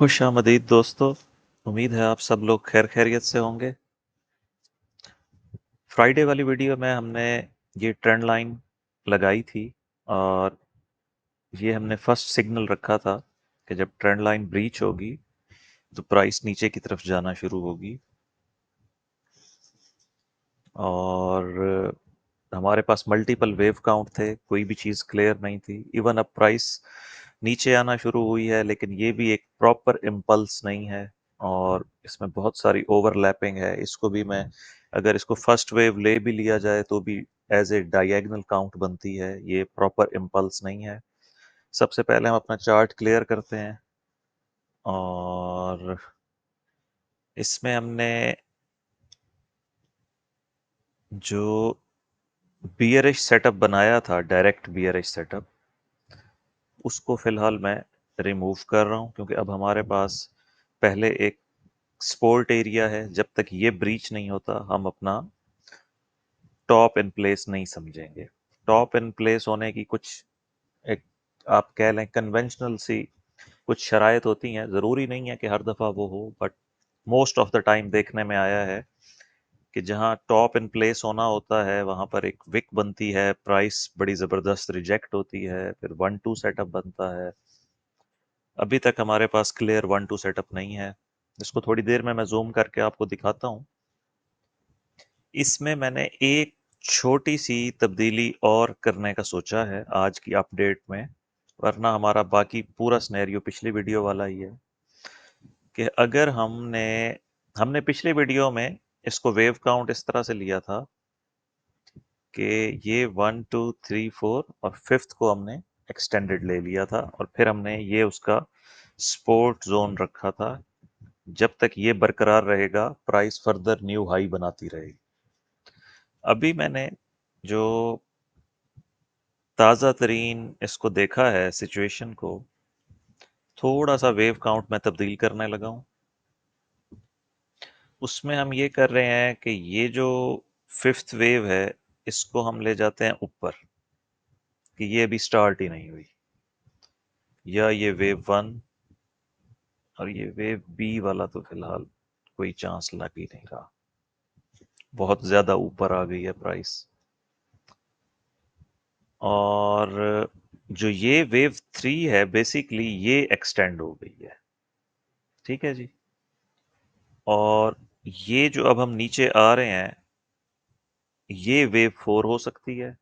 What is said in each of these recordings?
खुशामदीद दोस्तों। उम्मीद है आप सब लोग खैर खैरियत से होंगे। फ्राइडे वाली वीडियो में हमने ये ट्रेंड लाइन लगाई थी और ये हमने फर्स्ट सिग्नल रखा था कि जब ट्रेंड लाइन ब्रीच होगी तो प्राइस नीचे की तरफ जाना शुरू होगी। और हमारे पास मल्टीपल वेव काउंट थे, कोई भी चीज़ क्लियर नहीं थी। इवन अब प्राइस नीचे आना शुरू हुई है, लेकिन ये भी एक प्रॉपर इम्पल्स नहीं है और इसमें बहुत सारी ओवरलैपिंग है। इसको भी मैं, अगर इसको फर्स्ट वेव ले भी लिया जाए तो भी एज ए डायगोनल काउंट बनती है, ये प्रॉपर इम्पल्स नहीं है। सबसे पहले हम अपना चार्ट क्लियर करते हैं और इसमें हमने जो बियरिश सेटअप बनाया था, डायरेक्ट बियरिश सेटअप, उसको फिलहाल मैं रिमूव कर रहा हूँ, क्योंकि अब हमारे पास पहले एक सपोर्ट एरिया है। जब तक ये ब्रीच नहीं होता हम अपना टॉप इन प्लेस नहीं समझेंगे। टॉप इन प्लेस होने की कुछ, एक आप कह लें कन्वेंशनल सी कुछ शराइत होती हैं। ज़रूरी नहीं है कि हर दफ़ा वो हो, but most of the time देखने में आया है कि जहाँ टॉप इन प्लेस होना होता है वहाँ पर एक विक बनती है, प्राइस बड़ी ज़बरदस्त रिजेक्ट होती है, फिर 1-2 सेटअप बनता है। अभी तक हमारे पास क्लियर 1-2 सेटअप नहीं है। इसको थोड़ी देर में मैं ज़ूम करके आपको दिखाता हूँ। इसमें मैंने एक छोटी सी तब्दीली और करने का सोचा है आज की अपडेट में, वरना हमारा बाकी पूरा सिनेरियो पिछली वीडियो वाला ही है। कि अगर हमने हमने पिछली वीडियो में इसको वेव काउंट इस तरह से लिया था कि ये 1 2 3 4 और फिफ्थ को हमने एक्सटेंडेड ले लिया था, और फिर हमने ये उसका सपोर्ट जोन रखा था। जब तक ये बरकरार रहेगा प्राइस फर्दर न्यू हाई बनाती रहेगी। अभी मैंने जो ताज़ा तरीन इसको देखा है सिचुएशन को, थोड़ा सा वेव काउंट में तब्दील करने लगा हूँ। उसमें हम ये कर रहे हैं कि ये जो फिफ्थ वेव है इसको हम ले जाते हैं ऊपर, कि ये अभी स्टार्ट ही नहीं हुई, या ये वेव वन, और ये वेव बी वाला तो फिलहाल कोई चांस लग ही नहीं रहा, बहुत ज़्यादा ऊपर आ गई है प्राइस। और जो ये वेव थ्री है बेसिकली ये एक्सटेंड हो गई है, ठीक है जी। और ये जो अब हम नीचे आ रहे हैं ये वेव फोर हो सकती है,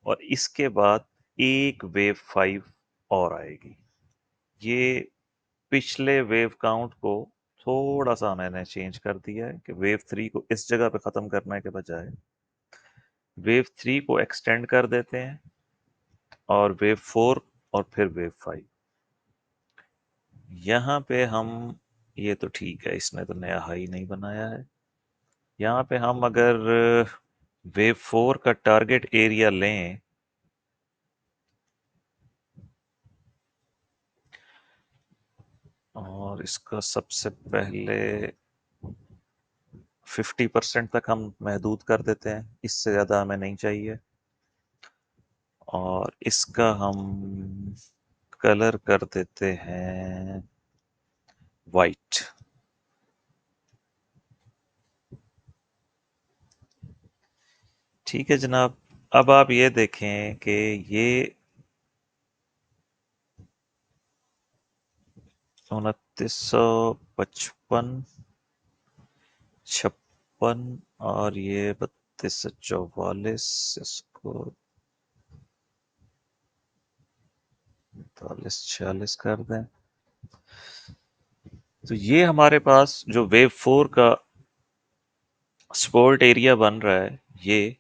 और इसके बाद एक वेव फाइव और आएगी। ये पिछले वेव काउंट को थोड़ा सा मैंने चेंज कर दिया है कि वेव थ्री को इस जगह पे ख़त्म करने के बजाय वेव थ्री को एक्सटेंड कर देते हैं, और वेव फोर और फिर वेव फाइव। यहाँ पे हम, ये तो ठीक है, इसने तो नया हाई नहीं बनाया है। यहाँ पे हम अगर वेव फोर का टारगेट एरिया लें और इसका सबसे पहले 50% तक हम महदूद कर देते हैं, इससे ज़्यादा हमें नहीं चाहिए। और इसका हम कलर कर देते हैं वाइट। ठीक है जनाब। अब आप ये देखें कि ये 2955, 56 और ये 3244, इसको 43-46 कर दें। तो ये हमारे पास जो वेव फोर का सपोर्ट एरिया बन रहा है, ये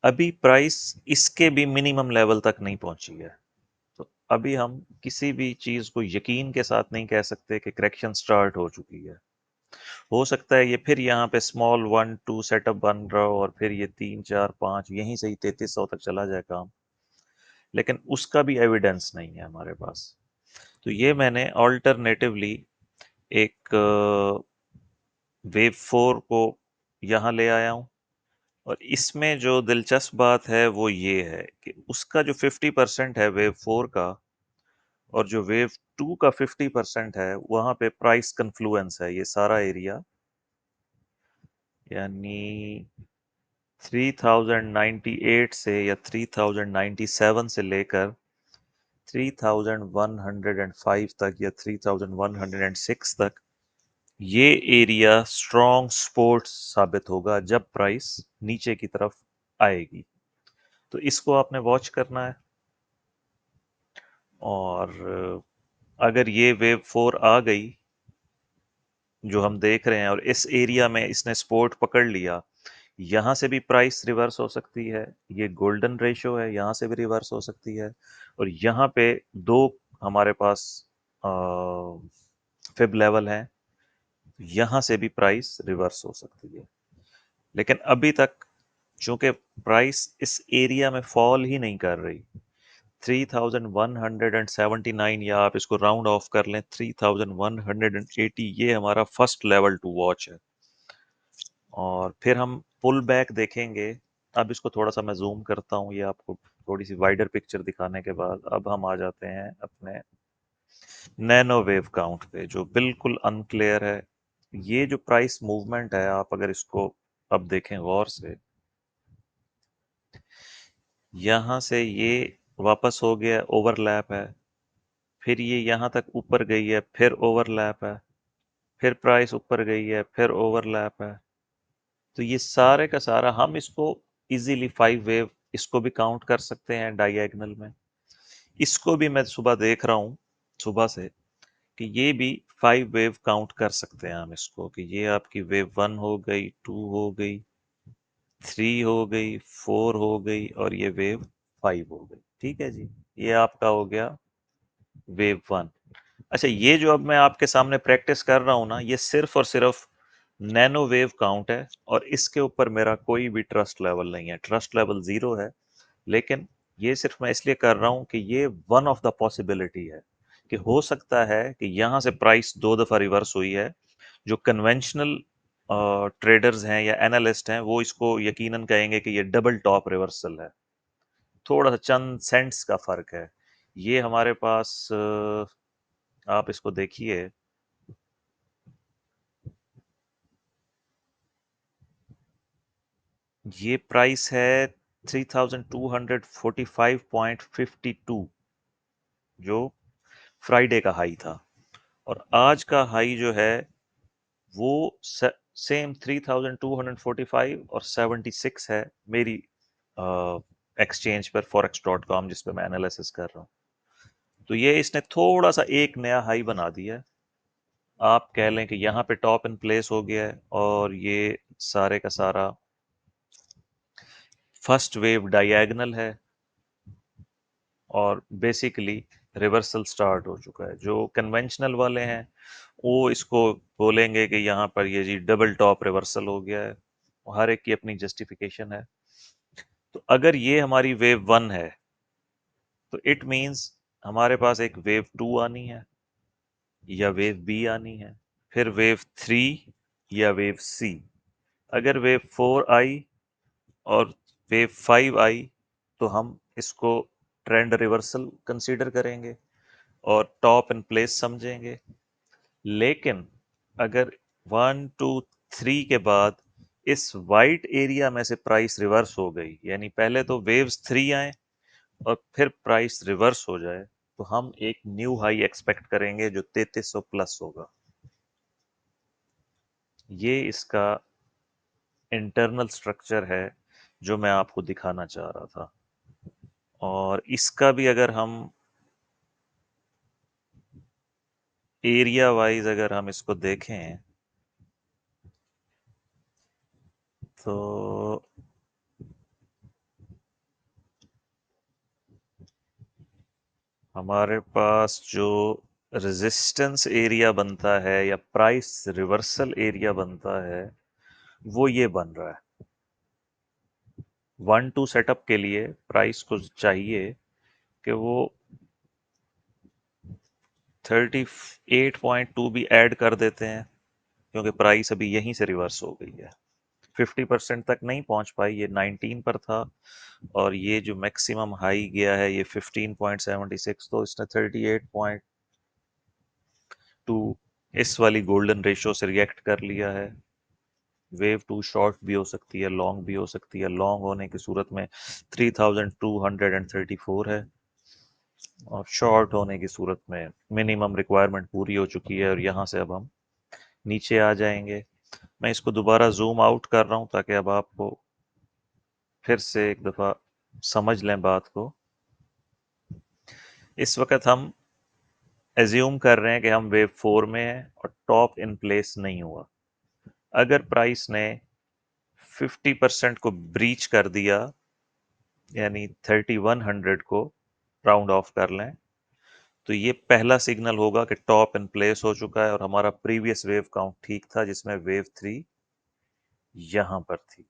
अभी प्राइस इसके भी मिनिमम लेवल तक नहीं पहुंची है। तो अभी हम किसी भी चीज़ को यकीन के साथ नहीं कह सकते कि करेक्शन स्टार्ट हो चुकी है। हो सकता है ये फिर यहाँ पे स्मॉल 1-2 सेटअप बन रहा हो और फिर ये 3-4-5 यहीं से ही 3300 तक चला जाए काम, लेकिन उसका भी एविडेंस नहीं है हमारे पास। तो ये मैंने ऑल्टरनेटिवली एक वेव फोर को यहाँ ले आया हूँ। और इसमें जो दिलचस्प बात है वो ये है कि उसका जो 50% है वेव फोर का, और जो वेव 2 का 50% है वहां पे प्राइस कन्फ्लुएंस है, ये सारा एरिया, यानी 3098 से या 3097 से लेकर 3105 तक या 3106 तक ये एरिया स्ट्रॉन्ग सपोर्ट साबित होगा जब प्राइस नीचे की तरफ आएगी। तो इसको आपने वॉच करना है। और अगर ये वेव 4 आ गई जो हम देख रहे हैं और इस एरिया में इसने सपोर्ट पकड़ लिया, यहाँ से भी प्राइस रिवर्स हो सकती है, ये गोल्डन रेशो है, यहाँ से भी रिवर्स हो सकती है, और यहाँ पे दो हमारे पास फिब लेवल हैं, यहाँ से भी प्राइस रिवर्स हो सकती है। लेकिन अभी तक चूंकि प्राइस इस एरिया में फॉल ही नहीं कर रही, 3179 या आप इसको राउंड ऑफ कर लें 3180, ये हमारा फर्स्ट लेवल टू वॉच है। और फिर हम पुल बैक देखेंगे। अब इसको थोड़ा सा मैं जूम करता हूँ, ये आपको थोड़ी सी वाइडर पिक्चर दिखाने के बाद अब हम आ जाते हैं अपने नैनो वेव काउंट पे, जो बिल्कुल अनक्लियर है। ये जो प्राइस मूवमेंट है, आप अगर इसको अब देखें गौर से, यहाँ से ये वापस हो गया, ओवरलैप है, फिर ये यहाँ तक ऊपर गई है, फिर ओवरलैप है, फिर प्राइस ऊपर गई है, फिर ओवरलैप है। तो ये सारे का सारा हम इसको इजीली 5 वेव इसको भी काउंट कर सकते हैं डायगोनल में। इसको भी मैं सुबह देख रहा हूँ, सुबह से, कि ये भी 5 वेव काउंट कर सकते हैं हम इसको, कि ये आपकी वेव 1 हो गई, 2 हो गई, 3 हो गई, 4 हो गई, और ये वेव 5 हो गई। ठीक है जी, ये आपका हो गया वेव 1। अच्छा, ये जो अब मैं आपके सामने प्रैक्टिस कर रहा हूँ ना, ये सिर्फ और सिर्फ नैनो वेव काउंट है, और इसके ऊपर मेरा कोई भी ट्रस्ट लेवल नहीं है, ट्रस्ट लेवल 0 है। लेकिन ये सिर्फ मैं इसलिए कर रहा हूँ कि ये वन ऑफ द पॉसिबिलिटी है, कि हो सकता है कि यहाँ से प्राइस 2 दफा रिवर्स हुई है। जो कन्वेंशनल ट्रेडर्स हैं या एनालिस्ट हैं, वो इसको यकीनन कहेंगे कि ये डबल टॉप रिवर्सल है। थोड़ा सा चंद सेंट्स का फर्क है। ये हमारे पास आप इसको देखिए, ये प्राइस है 3245.52, जो फ्राइडे का हाई था। और आज का हाई जो है वो सेम 3245 और 76 है, मेरी एक्सचेंज पर forex.com, जिस पे मैं एनालिसिस कर रहा हूँ। तो ये इसने थोड़ा सा एक नया हाई बना दिया है। आप कह लें कि यहाँ पे टॉप इन प्लेस हो गया है, और ये सारे का सारा फर्स्ट वेव डायगोनल है, और बेसिकली रिवर्सल स्टार्ट हो चुका है। जो कन्वेंशनल वाले हैं वो इसको बोलेंगे कि यहाँ पर ये जी डबल टॉप रिवर्सल हो गया है। हर एक की अपनी जस्टिफिकेशन है। तो अगर ये हमारी वेव 1 है, तो इट मींस हमारे पास एक वेव 2 आनी है, या वेव बी आनी है, फिर वेव 3 या वेव सी। अगर वेव 4 आई और वेव 5 आई, तो हम इसको ट्रेंड रिवर्सल कंसीडर करेंगे और टॉप इन प्लेस समझेंगे। लेकिन अगर 1 2 3 के बाद इस वाइट एरिया में से प्राइस रिवर्स हो गई, यानी पहले तो वेव्स 3 आए और फिर प्राइस रिवर्स हो जाए, तो हम एक न्यू हाई एक्सपेक्ट करेंगे जो 3300 प्लस होगा। ये इसका इंटरनल स्ट्रक्चर है जो मैं आपको दिखाना चाह रहा था। और इसका भी अगर हम एरिया वाइज अगर हम इसको देखें, तो हमारे पास जो रेजिस्टेंस एरिया बनता है या प्राइस रिवर्सल एरिया बनता है, वो ये बन रहा है। 1 2 सेटअप के लिए प्राइस को चाहिए कि वो 38.2 भी ऐड कर देते हैं, क्योंकि प्राइस अभी यहीं से रिवर्स हो गई है। 50% तक नहीं पहुंच पाई, ये 19 पर था, और ये जो मैक्सिमम हाई गया है ये 15.76, तो इसने 38.2 इस वाली गोल्डन रेशो से रिएक्ट कर लिया है। वेव टू शॉर्ट भी हो सकती है, लॉन्ग भी हो सकती है। लॉन्ग होने की सूरत में 3234 है, और शॉर्ट होने की सूरत में मिनिमम रिक्वायरमेंट पूरी हो चुकी है, और यहाँ से अब हम नीचे आ जाएंगे। मैं इसको दोबारा जूम आउट कर रहा हूँ ताकि अब आपको फिर से एक दफ़ा समझ लें बात को। इस वक्त हम एज्यूम कर रहे हैं कि हम वेव 4 में हैं और टॉप इन प्लेस नहीं हुआ। अगर प्राइस ने 50% को ब्रीच कर दिया, यानी 3100 को राउंड ऑफ कर लें, तो ये पहला सिग्नल होगा कि टॉप इन प्लेस हो चुका है और हमारा प्रीवियस वेव काउंट ठीक था, जिसमें वेव 3 यहां पर थी।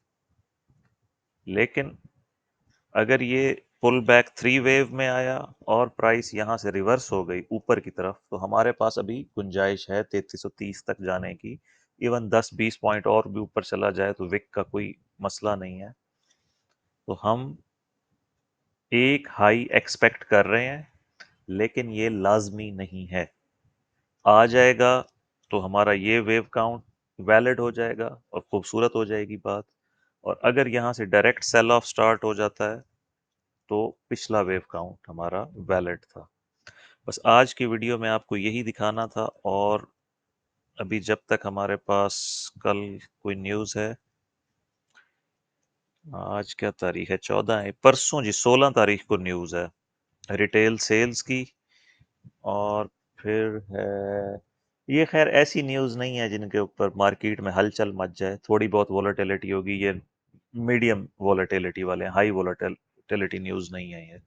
लेकिन अगर ये पुल बैक 3 वेव में आया और प्राइस यहां से रिवर्स हो गई ऊपर की तरफ, तो हमारे पास अभी गुंजाइश है 3330 तक जाने की। इवन 10-20 पॉइंट और भी ऊपर चला जाए तो विक का कोई मसला नहीं है। तो हम एक हाई एक्सपेक्ट कर रहे हैं, लेकिन ये लाजमी नहीं है। आ जाएगा तो हमारा ये वेव काउंट वैलिड हो जाएगा और खूबसूरत हो जाएगी बात। और अगर यहाँ से डायरेक्ट सेल ऑफ स्टार्ट हो जाता है तो पिछला वेव काउंट हमारा वैलिड था। बस आज की वीडियो में आपको यही दिखाना था। और अभी जब तक हमारे पास कल कोई न्यूज़ है, आज क्या तारीख है, 14 है, परसों जी 16 तारीख को न्यूज़ है रिटेल सेल्स की। और फिर है, ये खैर ऐसी न्यूज़ नहीं है जिनके ऊपर मार्केट में हलचल मच जाए। थोड़ी बहुत वॉलेटिलिटी होगी, ये मीडियम वॉलेटिलिटी वाले, हाई वॉलेटिलिटी न्यूज़ नहीं है ये।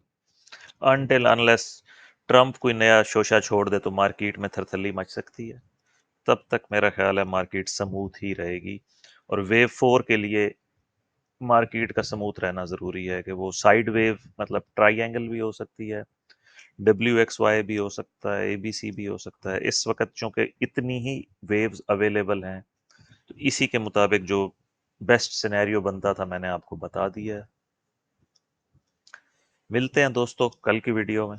अनटिल अनलेस ट्रम्प कोई नया शोशा छोड़ दे तो मार्केट में थरथली मच सकती है। तब तक मेरा ख्याल है मार्केट स्मूथ ही रहेगी। और वेव 4 के लिए मार्केट का स्मूथ रहना ज़रूरी है कि वो साइड वेव मतलब ट्राइंगल भी हो सकती है, WXY भी हो सकता है, ABC भी हो सकता है। इस वक्त चूंकि इतनी ही वेव्स अवेलेबल हैं, तो इसी के मुताबिक जो बेस्ट सिनेरियो बनता था मैंने आपको बता दिया है। मिलते हैं दोस्तों कल की वीडियो में।